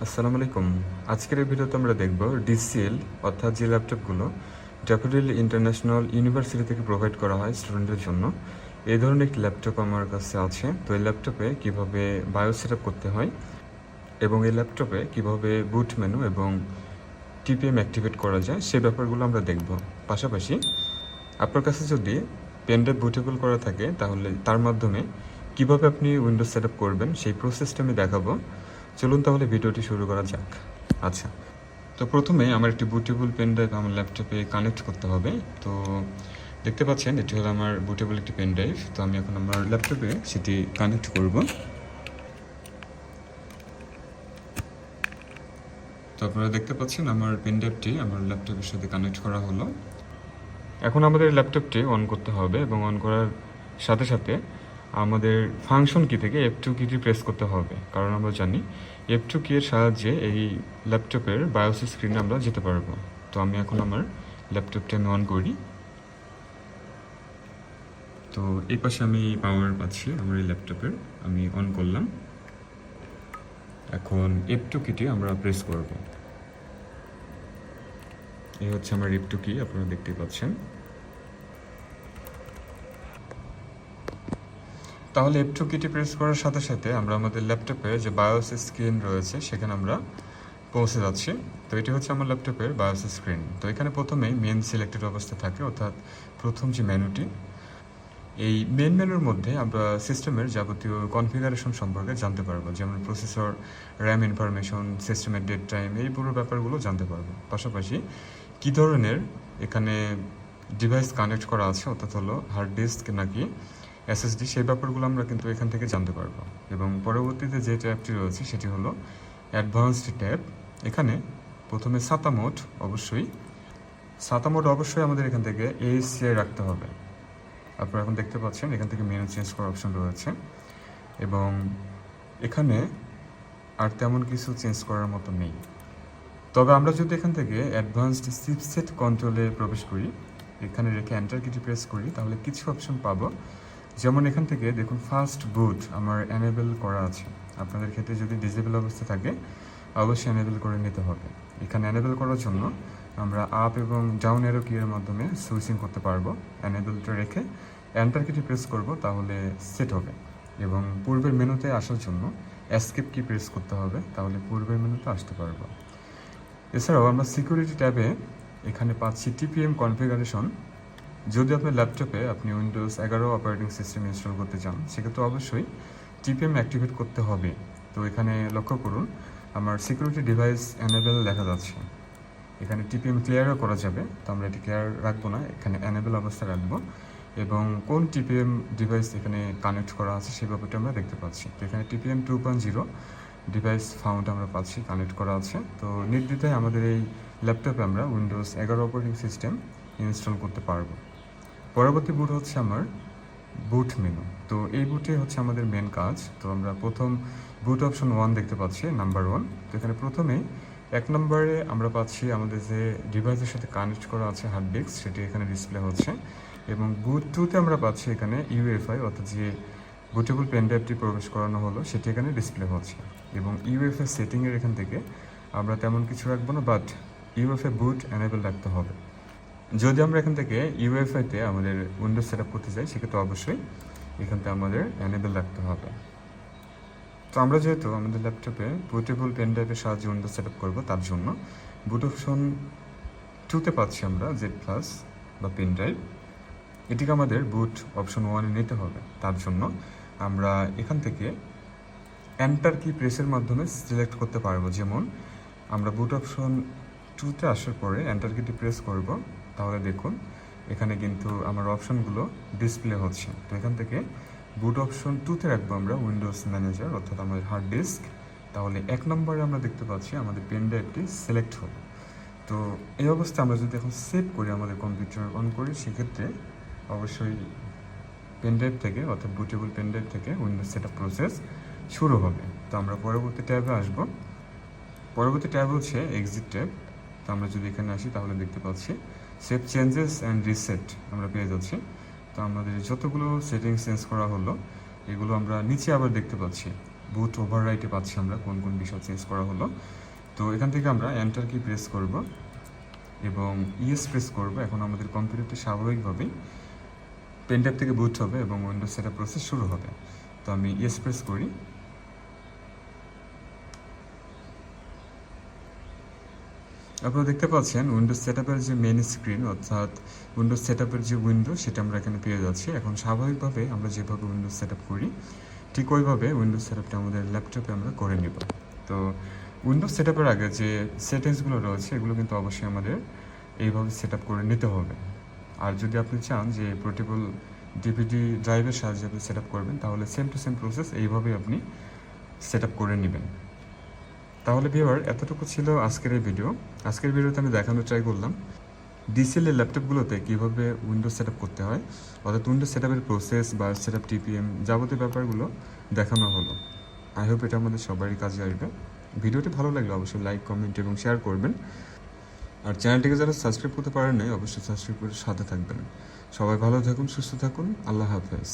আসসালামু আলাইকুম। আজকের এই ভিডিওতে আমরা দেখব ডিসিএল অর্থাৎ যে ল্যাপটপগুলো ড্যাফোডিল ইন্টারন্যাশনাল ইউনিভার্সিটি থেকে প্রোভাইড করা হয় স্টুডেন্টদের জন্য। এই ধরনের একটি ল্যাপটপ আমার কাছে আছে। তো এই ল্যাপটপে কীভাবে বায়োস সেটআপ করতে হয় এবং এই ল্যাপটপে কীভাবে বুট মেনু এবং টিপিএম অ্যাক্টিভেট করা যায় সেই ব্যাপারগুলো আমরা দেখব। পাশাপাশি আপনার কাছে যদি পেনড্রাইভ বুটেবল করা থাকে তাহলে তার মাধ্যমে কীভাবে আপনি উইন্ডোজ সেটআপ করবেন সেই প্রসেসটা আমি দেখাবো। চলুন তাহলে ভিডিওটি শুরু করা যাক। আচ্ছা, তো প্রথমে আমার একটি বুটেবল পেন ড্রাইভ আমার ল্যাপটপে কানেক্ট করতে হবে। তো দেখতে পাচ্ছেন এটি হলো আমার বুটেবল একটি পেন ড্রাইভ। তো আমি এখন আমার ল্যাপটপে সেটি কানেক্ট করব। তো আপনারা দেখতে পাচ্ছেন আমার পেন ড্রাইভটি আমার ল্যাপটপের সাথে কানেক্ট করা হলো। এখন আমাদের ল্যাপটপটি অন করতে হবে এবং অন করার সাথে সাথে আমাদের ফাংশন কি থেকে F2 কিটি প্রেস করতে হবে, কারণ আমরা জানি F2 কি এর সাহায্যে এই ল্যাপটপের বায়োস স্ক্রিনে আমরা যেতে পারবো। তো আমি এখন আমার ল্যাপটপটি আমি অন করি। তো এই পাশে আমি পাওয়ার পাচ্ছি আমার এই ল্যাপটপের, আমি অন করলাম। এখন F2 কিটি আমরা প্রেস করব। এই হচ্ছে আমার F2 কি, আপনারা দেখতে পাচ্ছেন। তাহলে F2 কিটি প্রেস করার সাথে সাথে আমরা আমাদের ল্যাপটপে যে বায়োস স্ক্রিন রয়েছে সেখানে আমরা পৌঁছে যাচ্ছি। তো এটি হচ্ছে আমার ল্যাপটপের বায়োস স্ক্রিন। তো এখানে প্রথমেই মেন সিলেক্টেড অবস্থা থাকে, অর্থাৎ প্রথম যে মেনুটি, এই মেন মেনুর মধ্যে আমরা সিস্টেমের যাবতীয় কনফিগারেশন সম্পর্কে জানতে পারবো, যেমন প্রসেসর, র্যাম ইনফরমেশন, সিস্টেমের ডেট টাইম, এই পুরো ব্যাপারগুলো জানতে পারবো। পাশাপাশি কী ধরনের এখানে ডিভাইস কানেক্ট করা আছে, অর্থাৎ হলো হার্ড ডিস্ক নাকি এসএসডি, সেই ব্যাপারগুলো আমরা কিন্তু এখান থেকে জানতে পারবো। এবং পরবর্তীতে যে ট্যাবটি রয়েছে সেটি হলো অ্যাডভান্সড ট্যাব। এখানে প্রথমে সাতা মোড অবশ্যই আমাদের এখান থেকে ASCI রাখতে হবে। আপনারা এখন দেখতে পাচ্ছেন এখান থেকে মেনু চেঞ্জ করার অপশন রয়েছে এবং এখানে আর তেমন কিছু চেঞ্জ করার মতো নেই। তবে আমরা যদি এখান থেকে অ্যাডভান্সড চিপসেট কন্ট্রোলে প্রবেশ করি, এখানে রেখে এন্টার কিটি প্রেস করি, তাহলে কিছু অপশন পাবো। যেমন এখান থেকে দেখুন ফাস্ট বুট আমার এনেবল করা আছে। আপনাদের ক্ষেত্রে যদি ডিসেবল অবস্থা থাকে অবশ্যই এনেবল করে নিতে হবে। এখানে এনেবল করার জন্য আমরা আপ এবং ডাউন অ্যারো কিয়ের মাধ্যমে সুইচিং করতে পারবো। এনেবলটা রেখে এন্টার কিটি প্রেস করব, তাহলে সেট হবে। এবং পূর্বের মেনুতে আসার জন্য এসকেপ কি প্রেস করতে হবে, তাহলে পূর্বের মেনুতে আসতে পারবো। এছাড়াও আমরা সিকিউরিটি ট্যাবে এখানে পাচ্ছি টিপিএম কনফিগারেশন। যদি আপনার ল্যাপটপে আপনি উইন্ডোজ 11 অপারেটিং সিস্টেম ইনস্টল করতে চান, সেক্ষেত্রে অবশ্যই টিপিএম অ্যাক্টিভেট করতে হবে। তো এখানে লক্ষ্য করুন আমার সিকিউরিটি ডিভাইস এনেবল দেখা যাচ্ছে। এখানে টিপিএম ক্লিয়ারও করা যাবে, তো আমরা এটি ক্লিয়ার রাখবো না, এখানে এনেবল অবস্থা রাখবো। এবং কোন টিপিএম ডিভাইস এখানে কানেক্ট করা আছে সেই ব্যাপারটা আমরা দেখতে পাচ্ছি। তো এখানে টিপিএম 2.0 ডিভাইস ফাউন্ড আমরা পাচ্ছি, কানেক্ট করা আছে। তো নির্দ্বিধায় আমাদের এই ল্যাপটপে আমরা উইন্ডোজ 11 অপারেটিং সিস্টেম ইনস্টল করতে পারবো। পরবর্তী বুট হচ্ছে আমার বুট মেনু। তো এই বুটে হচ্ছে আমাদের মেন কাজ। তো আমরা প্রথম বুট অপশন 1 দেখতে পাচ্ছি, নাম্বার 1। তো এখানে প্রথমেই 1 নম্বরে আমরা পাচ্ছি আমাদের যে ডিভাইসের সাথে কানেক্ট করা আছে হার্ড ডিস্ক, সেটি এখানে ডিসপ্লে হচ্ছে। এবং বুট 2তে আমরা পাচ্ছি এখানে UEFI, অর্থাৎ যে বুটেবল পেন ড্রাইভটি প্রবেশ করানো হলো সেটি এখানে ডিসপ্লে হচ্ছে। এবং UEFI সেটিংয়ের এখান থেকে আমরা তেমন কিছু রাখবো না, বাট UEFI বুট এনেবল রাখতে হবে। যদি আমরা এখান থেকে UEFI-তে আমাদের উইন্ডোজ সেট আপ করতে চাই, সেক্ষেত্রে অবশ্যই এখান থেকে আমাদের এনেবল রাখতে হবে। তো আমরা যেহেতু আমাদের ল্যাপটপে বুটেবল পেন ড্রাইভের সাহায্যে উইন্ডোজ সেট আপ করবো, তার জন্য বুট অপশন 2তে পাচ্ছি আমরা Z+ বা পেন ড্রাইভ। এটিকে আমাদের বুট অপশন 1-এ নিতে হবে। তার জন্য আমরা এখান থেকে এন্টার কি প্রেসের মাধ্যমে সিলেক্ট করতে পারবো। যেমন আমরা বুট অপশন 2তে আসার পরে এন্টার কিটি প্রেস করব, তাহলে দেখুন এখানে কিন্তু আমার অপশনগুলো ডিসপ্লে হচ্ছে। তো এখান থেকে বুট অপশন 2তে রাখবো আমরা উইন্ডোজ ম্যানেজার, অর্থাৎ আমাদের হার্ড ডিস্ক। তাহলে 1 নম্বরে আমরা দেখতে পাচ্ছি আমাদের পেন ড্রাইভটি সিলেক্ট হলো। তো এই অবস্থায় আমরা যদি এখন সেভ করি, আমাদের কম্পিউটার অন করি, সেক্ষেত্রে অবশ্যই পেন ড্রাইভ থেকে, অর্থাৎ বুটেবল পেন ড্রাইভ থেকে উইন্ডোজ সেট আপ প্রসেস শুরু হবে। তো আমরা পরবর্তী ট্যাবে আসবো। পরবর্তী ট্যাব হচ্ছে এক্সিট ট্যাব। তো আমরা যদি এখানে আসি তাহলে দেখতে পাচ্ছি সেভ চেঞ্জেস অ্যান্ড রিসেট আমরা পেয়ে যাচ্ছি। তো আমাদের যতগুলো সেটিংস চেঞ্জ করা হলো এগুলো আমরা নিচে আবার দেখতে পাচ্ছি। বুট ওভাররাইটে পাচ্ছি আমরা কোন কোন বিষয় চেঞ্জ করা হলো। তো এখান থেকে আমরা এন্টার কি প্রেস করব এবং ইএস প্রেস করব। এখন আমাদের কম্পিউটারটি স্বাভাবিকভাবেই পেন ড্রাইভ থেকে বুট হবে এবং উইন্ডোজ সেটআপ প্রসেস শুরু হবে। তো আমি ইএস প্রেস করি। আপনারা দেখতে পাচ্ছেন উইন্ডোজ সেটআপের যে মেইন স্ক্রিন অর্থাৎ উইন্ডোজ সেটআপের যে উইন্ডো সেটা আমরা এখানে পেয়ে যাচ্ছি। এখন স্বাভাবিকভাবে আমরা যেভাবে উইন্ডোজ সেটআপ করি ঠিক ওইভাবে উইন্ডোজ সেটআপটা আমাদের ল্যাপটপে আমরা করে নেব। তো উইন্ডোজ সেটআপের আগে যে সেটিংসগুলো রয়েছে এগুলো কিন্তু অবশ্যই আমাদের এইভাবে সেটআপ করে নিতে হবে। আর যদি আপনি চান যে পোর্টেবল ডিভিডি ড্রাইভের সাহায্যে আপনি সেটআপ করবেন তাহলে সেম টু সেম প্রসেস এইভাবেই আপনি সেটআপ করে নেবেন। তাহলে ভিউয়ার এতটুকু ছিল আজকের এই ভিডিও। আজকের ভিডিওতে আমি দেখানোর ট্রাই করলাম ডিসিএল এর ল্যাপটপগুলোতে কীভাবে উইন্ডোজ সেটআপ করতে হয়, অর্থাৎ উইন্ডোজ সেটআপের প্রসেস বা সেটআপ টিপিএম যাবতীয় ব্যাপারগুলো দেখানো হলো। আই হোপ এটা আমাদের সবারই কাজে আসবে। ভিডিওটি ভালো লাগলে অবশ্যই লাইক, কমেন্ট এবং শেয়ার করবেন। আর চ্যানেলটিকে যারা সাবস্ক্রাইব করতে পারেন নাই অবশ্যই সাবস্ক্রাইব করে সাথে থাকবেন। সবাই ভালো থাকুন, সুস্থ থাকুন। আল্লাহ হাফেজ।